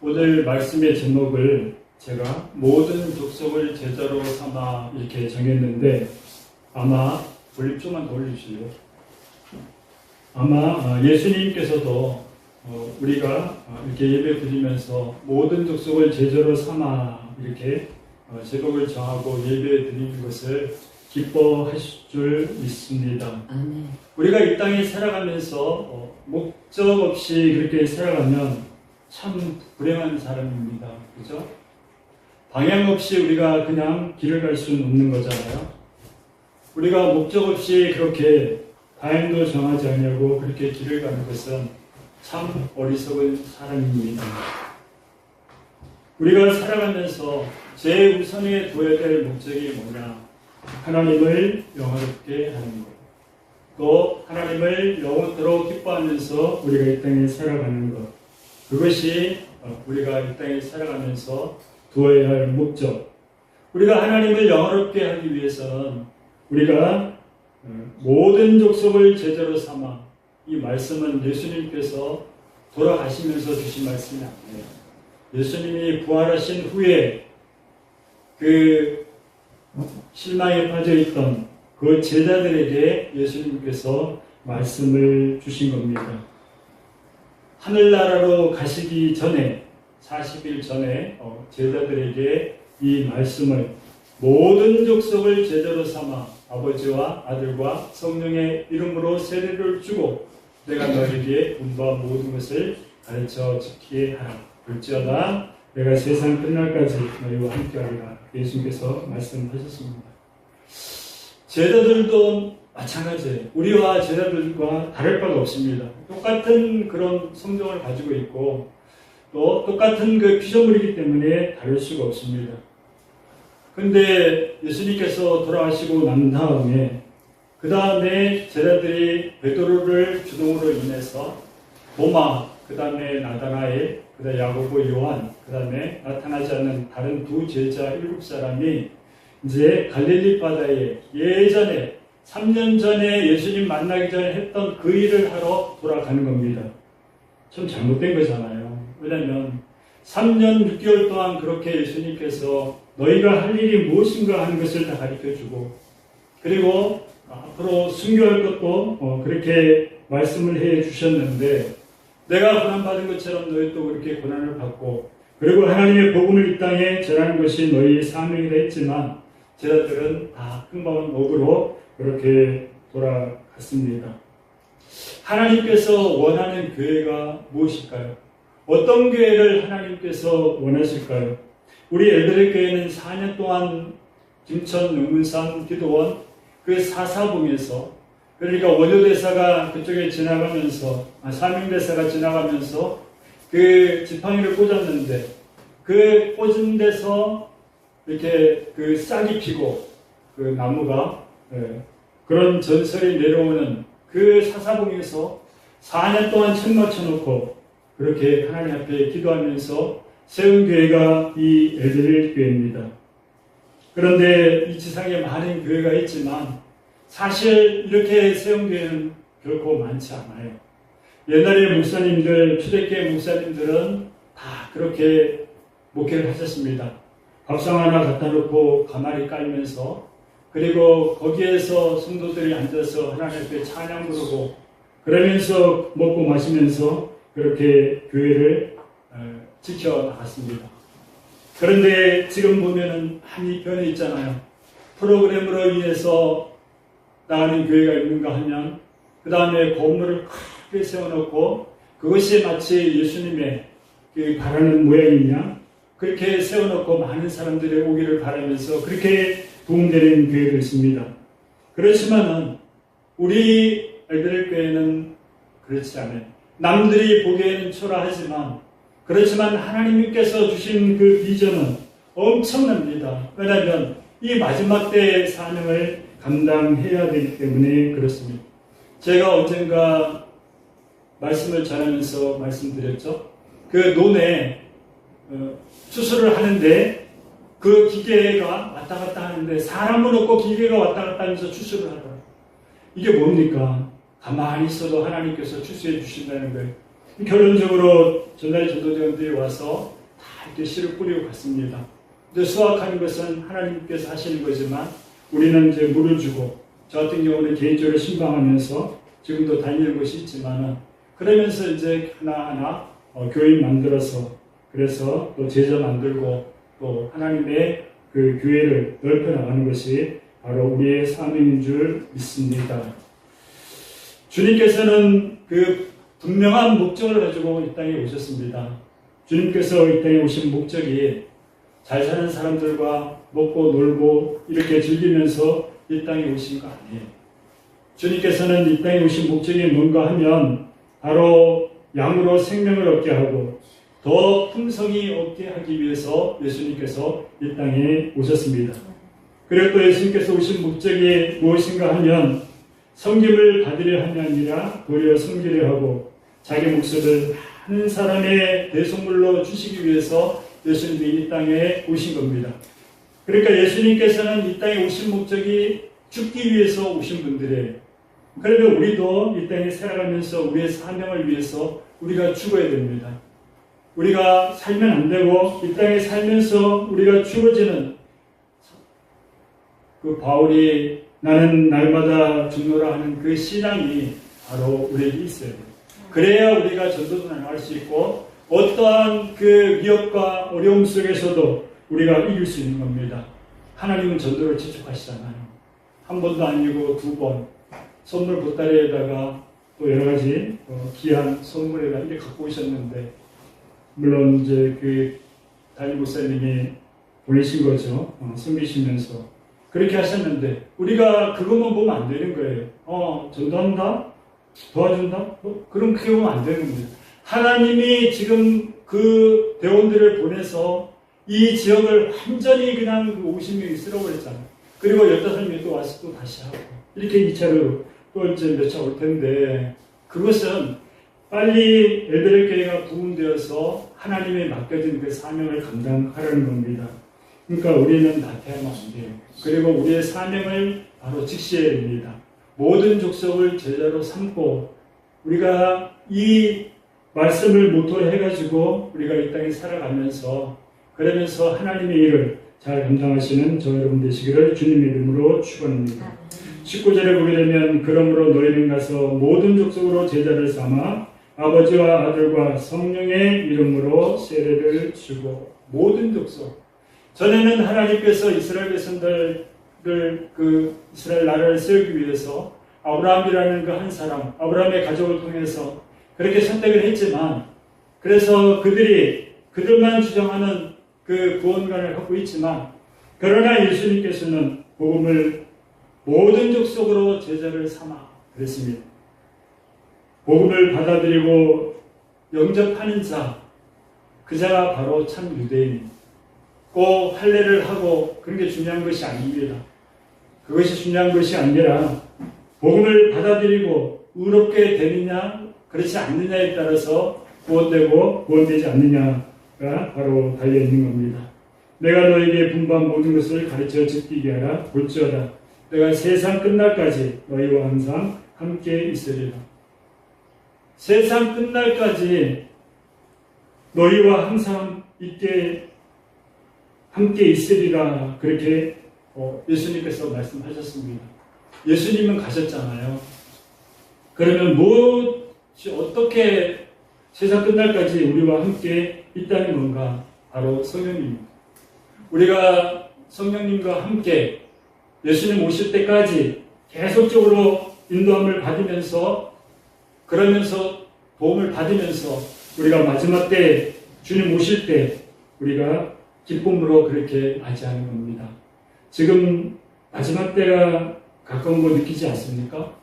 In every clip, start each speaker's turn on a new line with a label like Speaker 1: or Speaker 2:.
Speaker 1: 오늘 말씀의 제목을 제가 모든 족속을 제자로 삼아 이렇게 정했는데, 아마 볼륨 좀만 더 올려주실래요? 아마 예수님께서도 우리가 이렇게 예배 드리면서 모든 족속을 제자로 삼아 이렇게 제목을 정하고 예배 드리는 것을 기뻐하실 줄 믿습니다.
Speaker 2: 아멘.
Speaker 1: 우리가 이 땅에 살아가면서 목적 없이 그렇게 살아가면 참 불행한 사람입니다. 그죠? 방향 없이 우리가 그냥 길을 갈 수는 없는 거잖아요. 우리가 목적 없이 그렇게 방향도 정하지 않냐고 그렇게 길을 가는 것은 참 어리석은 사람입니다. 우리가 살아가면서 제일 우선에 둬야 될 목적이 뭐냐? 하나님을 영화롭게 하는 것. 또 하나님을 영원토록 기뻐하면서 우리가 이 땅에 살아가는 것. 그것이 우리가 이 땅에 살아가면서 두어야 할 목적. 우리가 하나님을 영화롭게 하기 위해서는 우리가 모든 족속을 제자로 삼아, 이 말씀은 예수님께서 돌아가시면서 주신 말씀이 아니에요. 예수님이 부활하신 후에 그 실망에 빠져있던 그 제자들에게 예수님께서 말씀을 주신 겁니다. 하늘나라로 가시기 전에 40일 전에 제자들에게 이 말씀을 모든 족속을 제자로 삼아 아버지와 아들과 성령의 이름으로 세례를 주고 내가 너희에게 분부한 모든 것을 가르쳐 지키게 하라. 볼지어다 내가 세상 끝날까지 너희와 함께하리라. 예수님께서 말씀하셨습니다. 제자들도 마찬가지예요. 우리와 제자들과 다를 바가 없습니다. 똑같은 그런 성경을 가지고 있고 또 똑같은 그 피조물이기 때문에 다를 수가 없습니다. 근데 예수님께서 돌아가시고 난 다음에 그 다음에 제자들이 베드로를 주동으로 인해서 도마, 그 다음에 나다나엘, 그 다음에 야고보, 요한, 그 다음에 나타나지 않는 다른 두 제자 7사람이 이제 갈릴리 바다에 예전에 3년 전에 예수님 만나기 전에 했던 그 일을 하러 돌아가는 겁니다. 좀 잘못된 거잖아요. 왜냐하면 3년 6개월 동안 그렇게 예수님께서 너희가 할 일이 무엇인가 하는 것을 다 가르쳐주고 그리고 앞으로 순교할 것도 그렇게 말씀을 해 주셨는데 내가 고난받은 것처럼 너희도 그렇게 고난을 받고 그리고 하나님의 복음을 이 땅에 전하는 것이 너희의 사명이라 했지만 제자들은 다 흠방한 목으로 그렇게 돌아갔습니다. 하나님께서 원하는 교회가 무엇일까요? 어떤 교회를 하나님께서 원하실까요? 우리 엘베르 교회는 4년 동안 김천 용문산 기도원 그 사사봉에서 그러니까 원효대사가 그쪽에 지나가면서 사명대사가 지나가면서 그 지팡이를 꽂았는데 그 꽂은 데서 이렇게 그 싹이 피고 그 나무가 그런 전설이 내려오는 그 사사봉에서 4년 동안 책 맞춰놓고 그렇게 하나님 앞에 기도하면서 세운 교회가 이 엘베르 교회입니다. 그런데 이 지상에 많은 교회가 있지만 사실 이렇게 세운 교회는 결코 많지 않아요. 옛날에 목사님들, 초대교회 목사님들은 다 그렇게 목회를 하셨습니다. 밥상 하나 갖다 놓고 가마리 깔면서 그리고 거기에서 성도들이 앉아서 하나님 앞에 찬양 부르고 그러면서 먹고 마시면서 그렇게 교회를 지켜나갔습니다. 그런데 지금 보면은 많이 변해 있잖아요. 프로그램으로 인해서 나가는 교회가 있는가 하면 그 다음에 건물을 크게 세워놓고 그것이 마치 예수님의 그 바라는 모양이냐 그렇게 세워놓고 많은 사람들이 오기를 바라면서 그렇게 도움되는 교회도 있습니다. 그렇지만은 우리 엘베르 교회는 그렇지 않아요. 남들이 보기에는 초라하지만 그렇지만 하나님께서 주신 그 비전은 엄청납니다. 왜냐하면 이 마지막 때의 사명을 감당해야 되기 때문에 그렇습니다. 제가 언젠가 말씀을 전하면서 말씀드렸죠. 그 논에 수술을 하는데 그 기계가 왔다 갔다 하는데 사람은 없고 기계가 왔다 갔다 하면서 추수를 하더라고요. 이게 뭡니까? 가만히 있어도 하나님께서 추수해 주신다는 거예요. 결론적으로 전날 전도대원들이 와서 다 이렇게 씨를 뿌리고 갔습니다. 근데 수확하는 것은 하나님께서 하시는 거지만 우리는 이제 물을 주고, 저 같은 경우는 개인적으로 신방하면서 지금도 다니는 곳이 있지만은, 그러면서 이제 하나하나 교인 만들어서, 그래서 또 제자 만들고 또 하나님의 그 교회를 넓혀 나가는 것이 바로 우리의 사명인 줄 믿습니다. 주님께서는 그 분명한 목적을 가지고 이 땅에 오셨습니다. 주님께서 이 땅에 오신 목적이 잘 사는 사람들과 먹고 놀고 이렇게 즐기면서 이 땅에 오신 거 아니에요. 주님께서는 이 땅에 오신 목적이 뭔가 하면 바로 양으로 생명을 얻게 하고 더 풍성히 얻게 하기 위해서 예수님께서 이 땅에 오셨습니다. 그리고 또 예수님께서 오신 목적이 무엇인가 하면 섬김을 받으려 함이 아니라 도리어 섬기려 하고 자기 목숨을 한 사람의 대속물로 주시기 위해서 예수님이 이 땅에 오신 겁니다. 그러니까 예수님께서는 이 땅에 오신 목적이 죽기 위해서 오신 분들이에요. 그러면 우리도 이 땅에 살아가면서 우리의 사명을 위해서 우리가 죽어야 됩니다. 우리가 살면 안 되고 이 땅에 살면서 우리가 죽어지는 그 바울이 나는 날마다 죽노라 하는 그 신앙이 바로 우리에게 있어야 돼요. 그래야 우리가 전도도 나갈 수 있고 어떠한 그 위협과 어려움 속에서도 우리가 이길 수 있는 겁니다. 하나님은 전도를 지속하시잖아요. 한 번도 아니고 두 번 선물 보따리에다가 또 여러 가지 귀한 선물에다 이렇게 갖고 오셨는데, 물론 이제 그 담임 목사님이 보내신 거죠. 섬기시면서 그렇게 하셨는데 우리가 그것만 보면 안 되는 거예요. 전도한다? 도와준다? 그럼 그게 보면 안 되는 겁니다. 하나님이 지금 그 대원들을 보내서 이 지역을 완전히 그냥 그 50명이 쓸어버렸잖아요. 그리고 15명이 또 와서 또 다시 하고 이렇게 2차로 또 이제 몇 차 올 텐데, 그것은 빨리 엘베레 교회가 부흥되어서 하나님의 맡겨진 그 사명을 감당하라는 겁니다. 그러니까 우리는 나태하면 안 돼요. 그리고 우리의 사명을 바로 직시해야 됩니다. 모든 족속을 제자로 삼고 우리가 이 말씀을 모토로 해가지고 우리가 이 땅에 살아가면서 그러면서 하나님의 일을 잘 감당하시는 저 여러분 되시기를 주님의 이름으로 축원합니다. 19절에 보게 되면 그러므로 너희는 가서 모든 족속으로 제자를 삼아 아버지와 아들과 성령의 이름으로 세례를 주고. 모든 족속. 전에는 하나님께서 이스라엘 백성들을 그 이스라엘 나라를 세우기 위해서 아브라함이라는 그 한 사람, 아브라함의 가족을 통해서 그렇게 선택을 했지만, 그래서 그들만 주장하는 그 구원관을 갖고 있지만, 그러나 예수님께서는 복음을 모든 족속으로 제자를 삼아 그랬습니다. 복음을 받아들이고 영접하는 자, 그 자가 바로 참 유대인입니다. 꼭 할례를 하고 그런 게 중요한 것이 아닙니다. 그것이 중요한 것이 아니라 복음을 받아들이고 의롭게 되느냐 그렇지 않느냐에 따라서 구원되고 구원되지 않느냐가 바로 달려있는 겁니다. 내가 너에게 분부한 모든 것을 가르쳐 지키게 하라. 볼지어다 내가 세상 끝날까지 너희와 항상 함께 있으리라. 세상 끝날까지 너희와 항상 함께 있으리라. 그렇게 예수님께서 말씀하셨습니다. 예수님은 가셨잖아요. 그러면 어떻게 세상 끝날까지 우리와 함께 있다는 건가? 바로 성령님입니다. 우리가 성령님과 함께 예수님 오실 때까지 계속적으로 인도함을 받으면서, 그러면서 도움을 받으면서 우리가 마지막 때 주님 오실 때 우리가 기쁨으로 그렇게 맞이하는 겁니다. 지금 마지막 때가 가까운 거 느끼지 않습니까?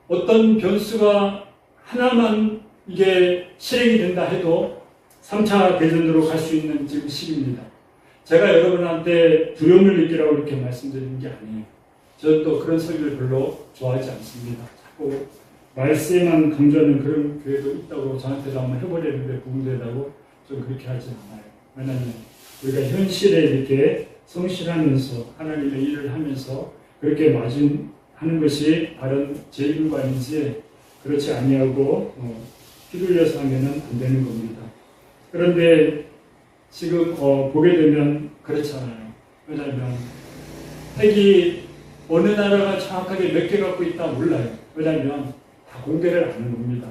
Speaker 1: 어떤 변수가 하나만 이게 실행이 된다 해도 3차 대전으로 갈 수 있는 지금 시기입니다. 제가 여러분한테 두려움을 느끼라고 이렇게 말씀드리는 게 아니에요. 저는 또 그런 설교를 별로 좋아하지 않습니다. 자꾸 말세만 강조하는 그런 교회도 있다고 저한테도 한번 해보려는데 부흥되다고 좀 그렇게 하지 않아요. 왜냐하면 우리가 현실에 이렇게 성실하면서 하나님의 일을 하면서 그렇게 하는 것이 바른 제일관인지 그렇지 아니하고 휘둘려서 하면은 안 되는 겁니다. 그런데 지금 보게 되면 그렇잖아요. 왜냐하면 핵이 어느 나라가 정확하게 몇 개 갖고 있다 몰라요. 왜냐하면 다 공개를 안 하는 겁니다.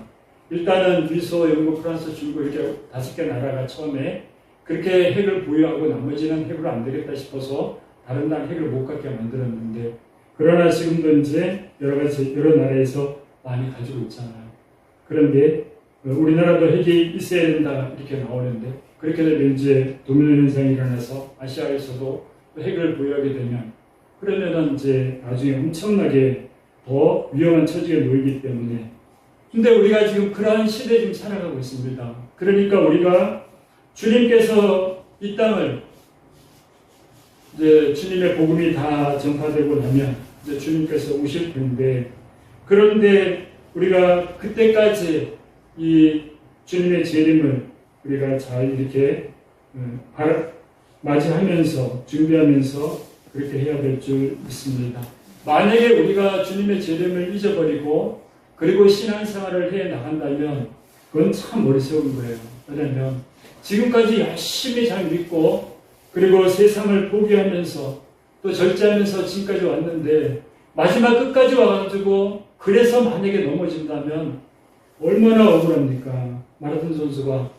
Speaker 1: 일단은 미소, 영국, 프랑스, 중국 이렇게 5개 나라가 처음에 그렇게 핵을 보유하고 나머지는 핵으로 안 되겠다 싶어서 다른 나라 핵을 못 갖게 만들었는데, 그러나 지금도 이제 여러 나라에서 많이 가지고 있잖아요. 그런데 우리나라도 핵이 있어야 된다 이렇게 나오는데, 그렇게 되면 이제 도미노 현상이 일어나서 아시아에서도 핵을 보유하게 되면 그러면은 이제 나중에 엄청나게 더 위험한 처지에 놓이기 때문에. 근데 우리가 지금 그러한 시대에 지금 살아가고 있습니다. 그러니까 우리가 주님께서 이 땅을 이제 주님의 복음이 다 전파되고 나면 이제 주님께서 오실 텐데, 그런데 우리가 그때까지 이 주님의 재림을 우리가 잘 이렇게 맞이하면서 준비하면서 그렇게 해야 될 줄 믿습니다. 만약에 우리가 주님의 재림을 잊어버리고 그리고 신앙생활을 해 나간다면 그건 참 어리석은 거예요. 왜냐하면 지금까지 열심히 잘 믿고 그리고 세상을 포기하면서 또 절제하면서 지금까지 왔는데 마지막 끝까지 와가지고 그래서 만약에 넘어진다면 얼마나 억울합니까? 마라톤 선수가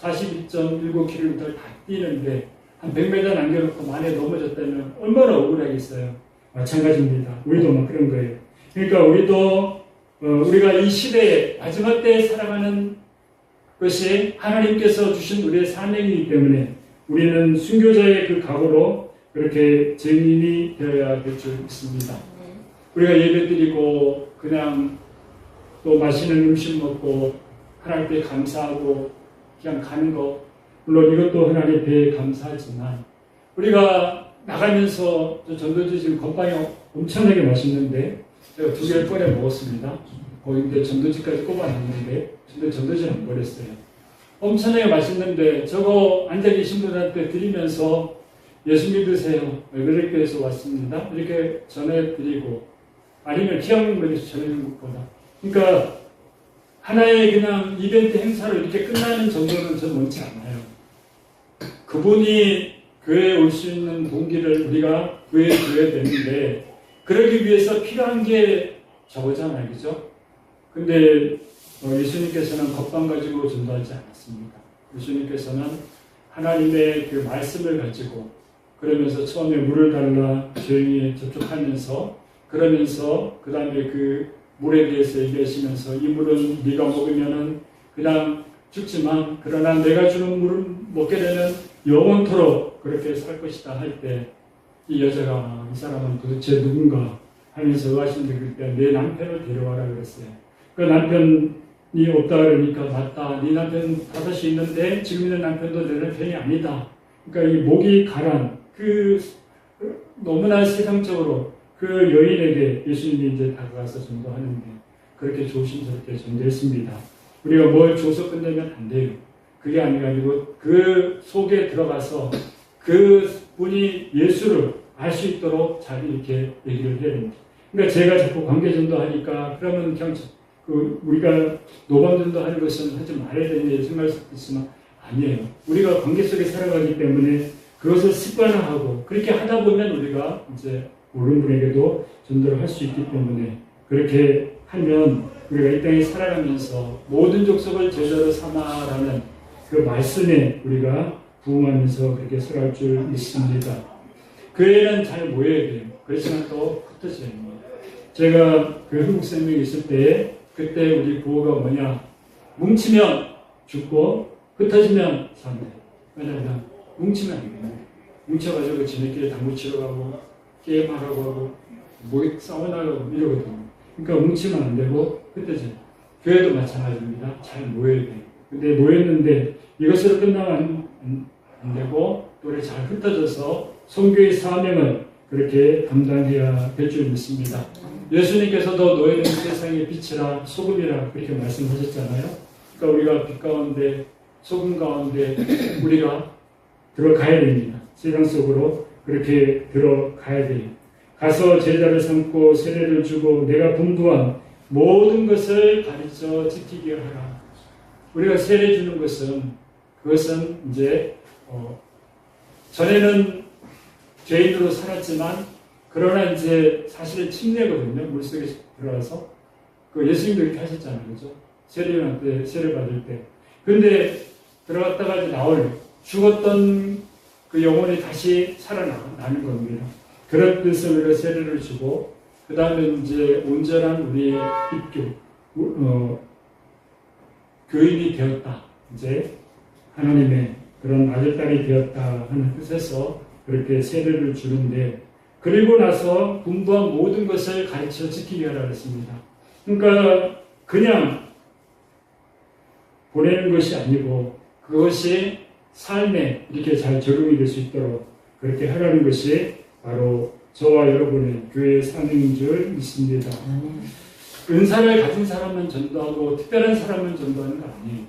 Speaker 1: 42.19km 다 뛰는데 한 100m 남겨놓고 만약에 넘어졌다면 얼마나 억울하겠어요. 마찬가지입니다. 우리도 막 그런 거예요. 그러니까 우리도 우리가 이 시대에 마지막 때에 살아가는 것이 하나님께서 주신 우리의 사명이기 때문에 우리는 순교자의 그 각오로 그렇게 증인이 되어야 될 줄 믿습니다. 우리가 예배드리고 그냥 또 맛있는 음식 먹고 하나님께 감사하고 그냥 가는 거, 물론 이것도 하나님의 배에 감사하지만 우리가 나가면서 전도지 지금 건빵이 엄청나게 맛있는데 제가 2개를 꺼내 먹었습니다. 거기 이제 전도지까지 꼽아놨는데 근데 전도지는 안 버렸어요. 엄청나게 맛있는데 저거 앉아 계신 분한테 드리면서 예수 믿으세요. 외교교에서 왔습니다. 이렇게 전해드리고 아니면 기왕문에서 전해드리는 것보다, 그러니까 하나의 그냥 이벤트 행사로 이렇게 끝나는 정도는 저는 원치 않아요. 그분이 교회에 올 수 있는 동기를 우리가 구해줘야 되는데 그러기 위해서 필요한 게 저거잖아요. 그죠? 근데 예수님께서는 겉방 가지고 전도하지 않았습니다. 예수님께서는 하나님의 그 말씀을 가지고 그러면서 처음에 물을 달라 조용히 접촉하면서 그러면서 그 다음에 그 물에 대해서 얘기하시면서 이 물은 네가 먹으면은 그냥 죽지만 그러나 내가 주는 물을 먹게 되면 영원토록 그렇게 살 것이다 할 때 이 여자가 이 사람은 도대체 누군가 하면서 의하시는데 그때 내 남편을 데려와라 그랬어요. 그 남편이 없다 그러니까 맞다. 네 남편 5이 있는데 지금 있는 남편도 내 남편이 아니다. 그러니까 이 목이 가란 그 너무나 세상적으로 그 여인에게 예수님이 이제 다가가서 전도하는데 그렇게 조심스럽게 전도했습니다. 우리가 뭘 줘서 끝내면 안 돼요. 그게 아니가지고 그 속에 들어가서 그 분이 예수를 알 수 있도록 잘 이렇게 얘기를 해야 됩니다. 그러니까 제가 자꾸 관계전도 하니까 그러면 그냥 우리가 노방전도 하는 것은 하지 말아야 되는데 생각할 수도 있지만 아니에요. 우리가 관계 속에 살아가기 때문에 그것을 습관화하고 그렇게 하다 보면 우리가 이제 모르는 분에게도 전도를 할 수 있기 때문에 그렇게 하면 우리가 이 땅에 살아가면서 모든 족속을 제자로 삼아라는 그 말씀에 우리가 부응하면서 그렇게 살아갈 줄 믿습니다. 교회는 잘 모여야 돼요. 그렇지만 또 흩어져야 돼요. 제가 그 한국생명에 있을 때 그때 우리 구호가 뭐냐, 뭉치면 죽고 흩어지면 산대. 왜냐하면 뭉치면 안 돼요. 뭉쳐가지고 지네끼리 당구 치러 가고 게임하라고 하고 뭐 싸워나가고 이러거든요. 그러니까 뭉치면 안 되고 흩어져요. 교회도 마찬가지입니다. 잘 모여야 돼요. 근데 모였는데 이것으로 끝나면 안 되고 또 우리 잘 흩어져서 선교의 사명을 그렇게 감당해야 될 줄 믿습니다. 예수님께서도 너희는 세상의 빛이라 소금이라 그렇게 말씀하셨잖아요. 그러니까 우리가 빛 가운데 소금 가운데 우리가 들어가야 됩니다. 세상 속으로 그렇게 들어가야 돼요. 가서 제자를 삼고 세례를 주고 내가 분부한 모든 것을 가르쳐 지키게 하라. 우리가 세례 주는 것은 그것은 이제 전에는 죄인으로 살았지만 그러나 이제 사실은 침례거든요. 물속에 들어가서 그 예수님도 이렇게 하셨잖아요, 그렇죠? 세례 받을 때. 그런데 들어갔다가 이제 죽었던 그 영혼이 다시 살아나는 겁니다. 그런 뜻으로 우리가 세례를 주고 그 다음에 이제 온전한 우리의 입교, 교인이 되었다. 이제 하나님의 그런 아들딸이 되었다 하는 뜻에서 그렇게 세례를 주는데 그리고 나서 분부한 모든 것을 가르쳐 지키게 하라 했습니다. 그러니까 그냥 보내는 것이 아니고 그것이 삶에 이렇게 잘 적용이 될 수 있도록 그렇게 하라는 것이 바로 저와 여러분의 교회의 사명인 줄 믿습니다. 은사를 가진 사람은 전도하고 특별한 사람은 전도하는 거 아니에요.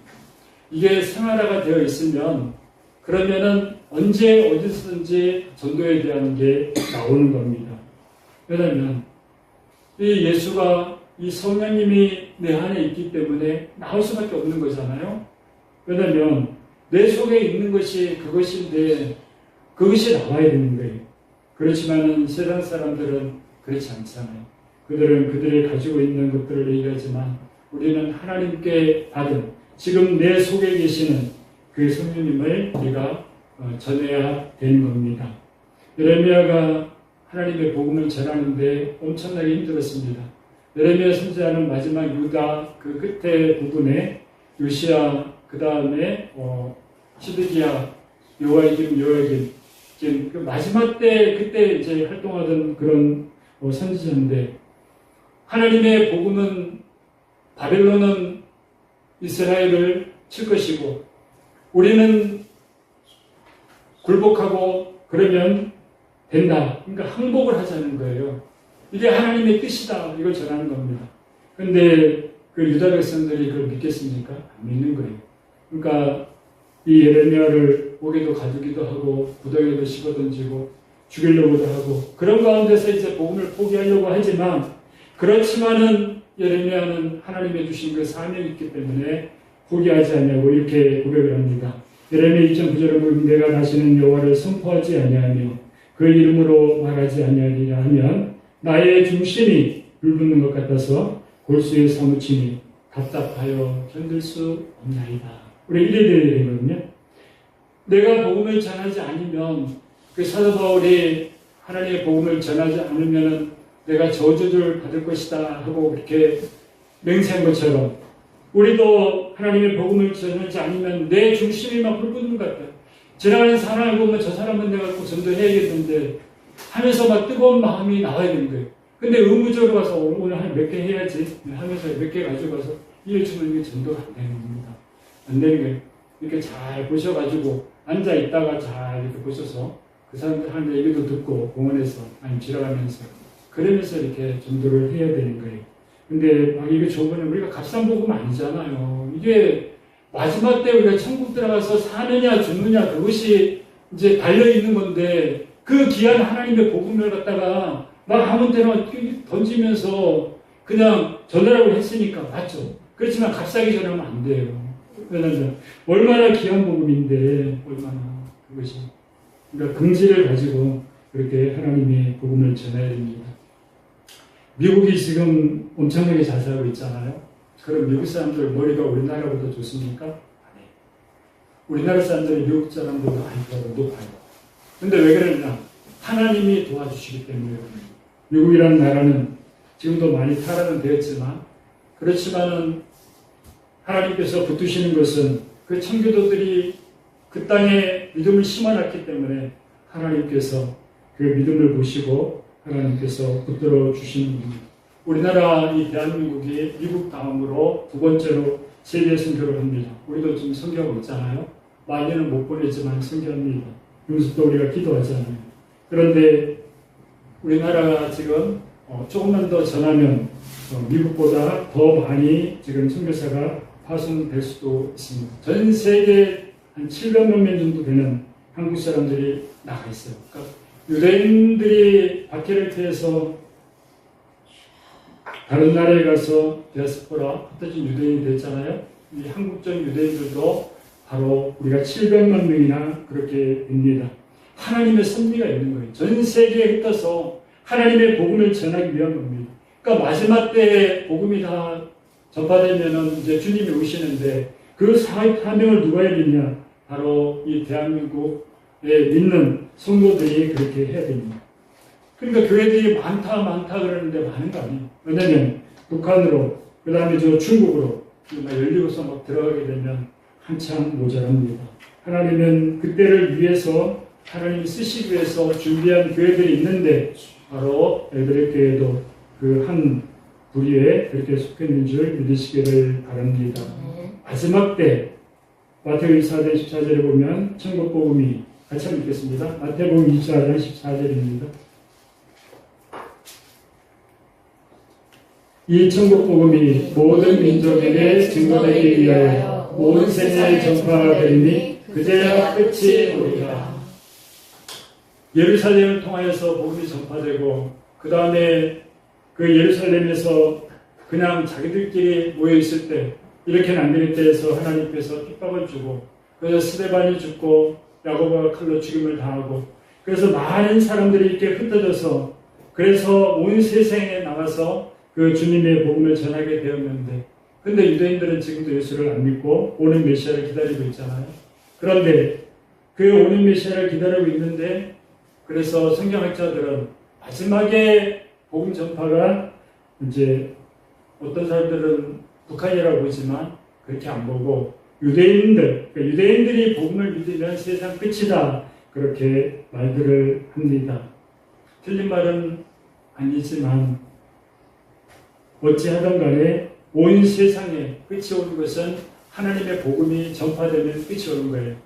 Speaker 1: 이게 생활화가 되어 있으면 그러면은 언제 어디서든지 전도에 대한 게 나오는 겁니다. 왜냐하면 이 예수가 이 성령님이 내 안에 있기 때문에 나올 수밖에 없는 거잖아요. 왜냐하면 내 속에 있는 것이 그것인데 그것이 나와야 되는 거예요. 그렇지만은 세상 사람들은 그렇지 않잖아요. 그들은 그들이 가지고 있는 것들을 얘기하지만 우리는 하나님께 받은 지금 내 속에 계시는 그 성령님을 우리가 전해야 되는 겁니다. 예레미야가 하나님의 복음을 전하는데 엄청나게 힘들었습니다. 예레미야 선지자는 마지막 유다 그 끝에 부분에 요시야 그 다음에 시드기야 요야김 그 마지막 때 그때 이제 활동하던 그런 선지자인데 하나님의 복음은 바벨론은 이스라엘을 칠 것이고 우리는 굴복하고 그러면 된다. 그러니까 항복을 하자는 거예요. 이게 하나님의 뜻이다. 이걸 전하는 겁니다. 그런데 그 유다 백성들이 그걸 믿겠습니까? 안 믿는 거예요. 그러니까 이 예레미야를 옥에도 가두기도 하고 구덩이에도 씹어던지고 죽이려고도 하고 그런 가운데서 이제 복음을 포기하려고 하지만 그렇지만은 예레미야는 하나님의 주신 그 사명이 있기 때문에 포기하지 않냐고 이렇게 고백을 합니다. 예레미야 2.9절에 보면 내가 다시는 여호와를 선포하지 아니하며 그 이름으로 말하지 아니하리라 하면 나의 중심이 불붙는 것 같아서 골수에 사무치니 답답하여 견딜 수 없나이다. 우리 이래 돼야 되거든요. 내가 복음을 전하지 않으면 그 사도 바울이 하나님의 복음을 전하지 않으면 내가 저주를 받을 것이다 하고 이렇게 맹세한 것처럼 우리도 하나님의 복음을 전하지 않으면 내 중심이 막 불붙는 것 같아요. 지나가는 사람을 보면 저 사람은 내가 꼭 전도해야겠는데 하면서 막 뜨거운 마음이 나와야 되는 거예요. 근데 의무적으로 가서 오늘 한 몇 개 해야지 하면서 몇 개 가지고 가서 이래 주면 이게 전도가 안 되는 겁니다. 안 되는 거예요. 이렇게 잘 보셔가지고 앉아 있다가 잘 이렇게 보셔서 그 사람들 하는 얘기도 듣고 공원에서 아니면 지나가면서 그러면서 이렇게 전도를 해야 되는 거예요. 근데 막 이게 저번에 우리가 값싼복음 아니잖아요. 이게 마지막 때 우리가 천국 들어가서 사느냐 죽느냐 그것이 이제 달려있는 건데 그 귀한 하나님의 복음을 갖다가 막 아무 때나 던지면서 그냥 전하라고 했으니까 맞죠. 그렇지만 값싸게 전하면 안 돼요. 왜냐하면 얼마나 귀한 복음인데 얼마나 그것이 그러니까 긍지를 가지고 그렇게 하나님의 복음을 전해야 됩니다. 미국이 지금 엄청나게 잘 살고 있잖아요. 그럼 미국 사람들 머리가 우리나라보다 좋습니까? 아니에요. 우리나라 사람들이 미국 사람보다 높아요. 근데 왜 그러냐? 하나님이 도와주시기 때문에 그래요. 미국이라는 나라는 지금도 많이 타락은 되었지만 그렇지만은 하나님께서 붙드시는 것은 그 청교도들이 그 땅에 믿음을 심어놨기 때문에 하나님께서 그 믿음을 보시고 하나님께서 붙들어 주시는 겁니다. 우리나라 이 대한민국이 미국 다음으로 두 번째로 세계 선교를 합니다. 우리도 지금 선교하고 있잖아요. 많이는 못 보냈지만 선교합니다. 여기서 또 우리가 기도하잖아요. 그런데 우리나라가 지금 조금만 더 전하면 미국보다 더 많이 지금 선교사가 파송될 수도 있습니다. 전 세계 한 700만 명 정도 되는 한국 사람들이 나가 있어요. 그러니까 유대인들이 박해를 피해서 다른 나라에 가서 디아스포라, 흩어진 유대인이 됐잖아요. 이 한국적 유대인들도 바로 우리가 700만 명이나 그렇게 됩니다. 하나님의 섭리가 있는 거예요. 전 세계에 흩어서 하나님의 복음을 전하기 위한 겁니다. 그러니까 마지막 때에 복음이 다 전파되면은 이제 주님이 오시는데 그 사명을 누가 해야 되냐? 바로 이 대한민국에 믿는 성도들이 그렇게 해야 됩니다. 그러니까 교회들이 많다 그러는데 많은 거 아니에요. 왜냐면 북한으로, 그 다음에 저 중국으로 열리고서 막 들어가게 되면 한참 모자랍니다. 하나님은 그때를 위해서, 하나님이 쓰시기 위해서 준비한 교회들이 있는데 바로 에베레 교회도 그 한 부류에 그렇게 속해 있는 줄 믿으시기를 바랍니다. 마지막 때 마태복음 24장 14절에 보면 천국복음이 같이 한번 읽겠습니다. 마태복음 24장 14절입니다. 이 천국복음이 모든 민족에게 증거되기 위하여 온 세계에 전파되리니 그제야 끝이 오리라. 예루살렘을 통하여서 복음이 전파되고 그 다음에 그 예루살렘에서 그냥 자기들끼리 모여 있을 때 이렇게는 안 되겠다 해서 하나님께서 핍박을 주고 그래서 스데반이 죽고 야고보가 칼로 죽임을 당하고 그래서 많은 사람들이 이렇게 흩어져서 그래서 온 세상에 나가서 그 주님의 복음을 전하게 되었는데 근데 유대인들은 지금도 예수를 안 믿고 오는 메시아를 기다리고 있잖아요. 그런데 그 오는 메시아를 기다리고 있는데 그래서 성경학자들은 마지막에 복음 전파가 이제 어떤 사람들은 북한이라고 보지만 그렇게 안 보고 유대인들, 그러니까 유대인들이 복음을 믿으면 세상 끝이다 그렇게 말들을 합니다. 틀린 말은 아니지만 어찌하든 간에 온 세상에 끝이 오는 것은 하나님의 복음이 전파되면 끝이 오는 거예요.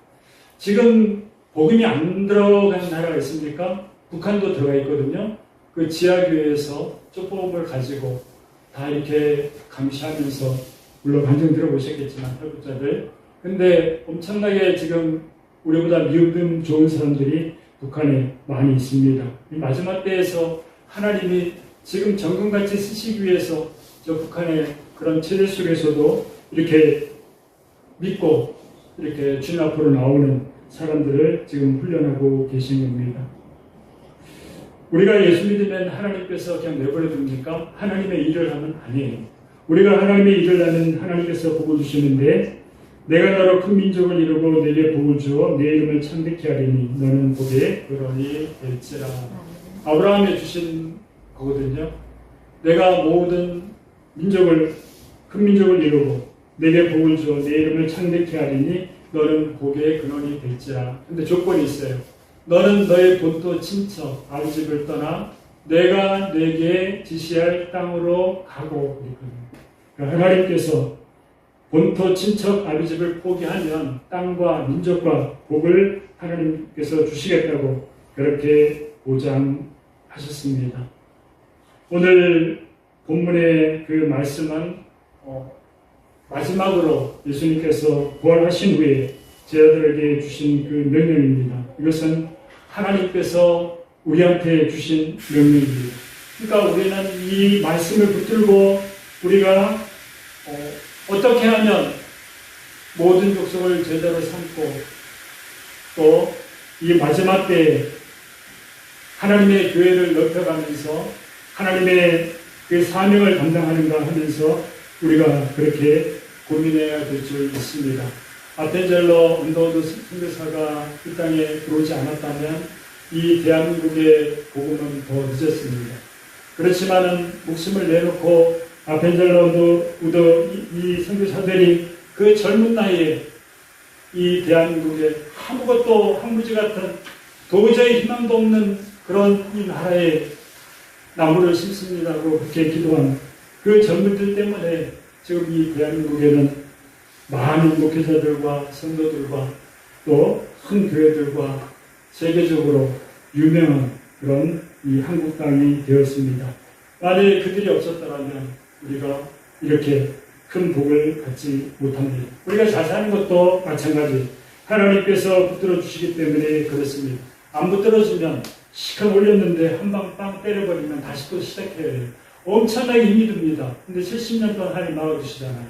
Speaker 1: 지금 복음이 안 들어간 나라가 있습니까? 북한도 들어가 있거든요. 그 지하교회에서 촛불을 가지고 다 이렇게 감시하면서 물론 반증 들어보셨겠지만 탈북자들 근데 엄청나게 지금 우리보다 미흡은 좋은 사람들이 북한에 많이 있습니다. 마지막 때에서 하나님이 지금 정금같이 쓰시기 위해서 저 북한의 그런 체제 속에서도 이렇게 믿고 이렇게 주님 앞으로 나오는 사람들을 지금 훈련하고 계신 겁니다. 우리가 예수 믿으면 하나님께서 그냥 내버려 둡니까? 하나님의 일을 하면 아니에요. 우리가 하나님의 일을 하면 하나님께서 복을 주시는데 내가 너로 큰 민족을 이루고 내게 복을 주어 내 이름을 창대케 하리니 너는 복의 근원이 될지라. 아브라함이 주신 거거든요. 내가 모든 민족을 큰 민족을 이루고 내게 복을 주어 내 이름을 창대케 하리니 너는 복의 근원이 될지라. 근데 조건이 있어요. 너는 너의 본토 친척 아비 집을 떠나 내가 내게 지시할 땅으로 가고 그러니까 하나님께서 본토 친척 아비 집을 포기하면 땅과 민족과 복을 하나님께서 주시겠다고 그렇게 보장하셨습니다. 오늘 본문의 그 말씀은 마지막으로 예수님께서 부활하신 후에 제자들에게 주신 그 명령입니다. 이것은 하나님께서 우리한테 주신 명령입니다. 그러니까 우리는 이 말씀을 붙들고 우리가 어떻게 하면 모든 족속을 제자로 삼고 또 이 마지막 때에 하나님의 교회를 넓혀가면서 하나님의 그 사명을 감당하는가 하면서 우리가 그렇게 고민해야 될 줄 믿습니다. 아텐젤러 언더우드 선교사가 이 땅에 들어오지 않았다면 이 대한민국의 복음은 더 늦었습니다. 그렇지만은 목숨을 내놓고 아펜젤러 언더우드 이 선교사들이 그 젊은 나이에 이 대한민국에 아무것도 황무지 같은 도저히 희망도 없는 그런 이 나라에 나무를 심습니다고 그렇게 기도한 그 젊은들 때문에 지금 이 대한민국에는 많은 목회자들과 성도들과 또 큰 교회들과 세계적으로 유명한 그런 이 한국 땅이 되었습니다. 만약에 그들이 없었더라면 우리가 이렇게 큰 복을 갖지 못합니다. 우리가 잘 사는 것도 마찬가지. 하나님께서 붙들어 주시기 때문에 그렇습니다. 안 붙들어주면 시컷 올렸는데 한 방 빵 때려버리면 다시 또 시작해야 돼요. 엄청나게 힘이 듭니다. 근데 70년 동안 하나님 막아주시잖아요.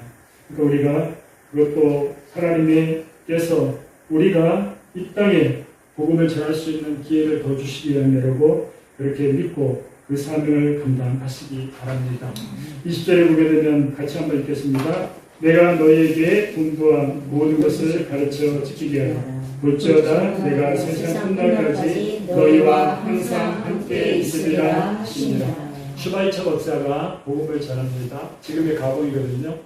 Speaker 1: 그러니까 우리가 그것도 하나님께서 우리가 이 땅에 복음을 전할 수 있는 기회를 더 주시기 위함이라고 그렇게 믿고 그 사명을 감당하시기 바랍니다. 20절에 보게 되면 같이 한번 읽겠습니다. 내가 너희에게 공부한 모든 것을 가르쳐 지키게 하라. 볼지어다 내가 세상 끝날까지 너희와 항상 함께 있으리라 하시니라. 슈바이처 박사가 복음을 전합니다. 지금의 가봉이거든요.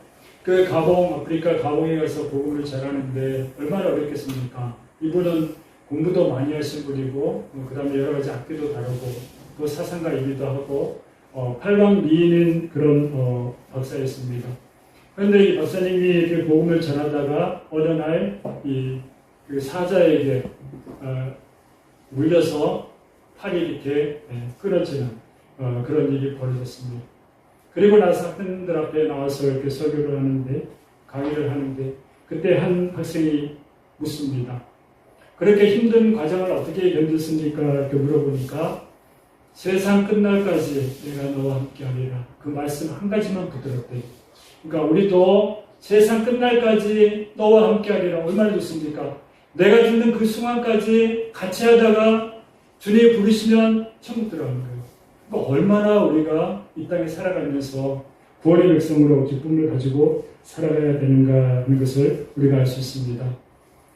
Speaker 1: 그 가봉, 아프리카 가봉에 가서 복음을 전하는데 얼마나 어렵겠습니까? 이분은 공부도 많이 하신 분이고 그 다음에 여러 가지 악기도 다루고 또 사상가이기도 하고 팔방미인인 그런 박사였습니다. 그런데 이 박사님이 그 복음을 전하다가 어느 날 그 사자에게 물려서 팔이 이렇게 끊어지는 그런 일이 벌어졌습니다. 그리고 나서 학생들 앞에 나와서 이렇게 설교를 하는데, 강의를 하는데, 그때 한 학생이 묻습니다. 그렇게 힘든 과정을 어떻게 견뎠습니까? 이렇게 물어보니까, 세상 끝날까지 내가 너와 함께 하리라. 그 말씀 한 가지만 붙들었대요. 그러니까 우리도 세상 끝날까지 너와 함께 하리라. 얼마나 좋습니까? 내가 죽는 그 순간까지 같이 하다가 주님이 부르시면 천국 들어가는 거예요. 그러니까 얼마나 우리가 이 땅에 살아가면서 구원의 백성으로 기쁨을 가지고 살아가야 되는가 하는 것을 우리가 알 수 있습니다.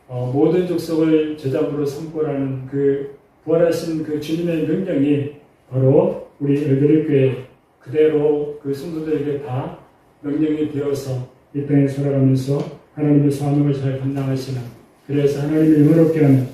Speaker 1: 모든 족속을 제자부로 삼고라는 그 부활하신 그 주님의 명령이 바로 우리 엘베르교회 그대로 그 성도들에게 다 명령이 되어서 이 땅에 살아가면서 하나님의 사명을 잘 감당하시는, 그래서 하나님을 영화롭게 하는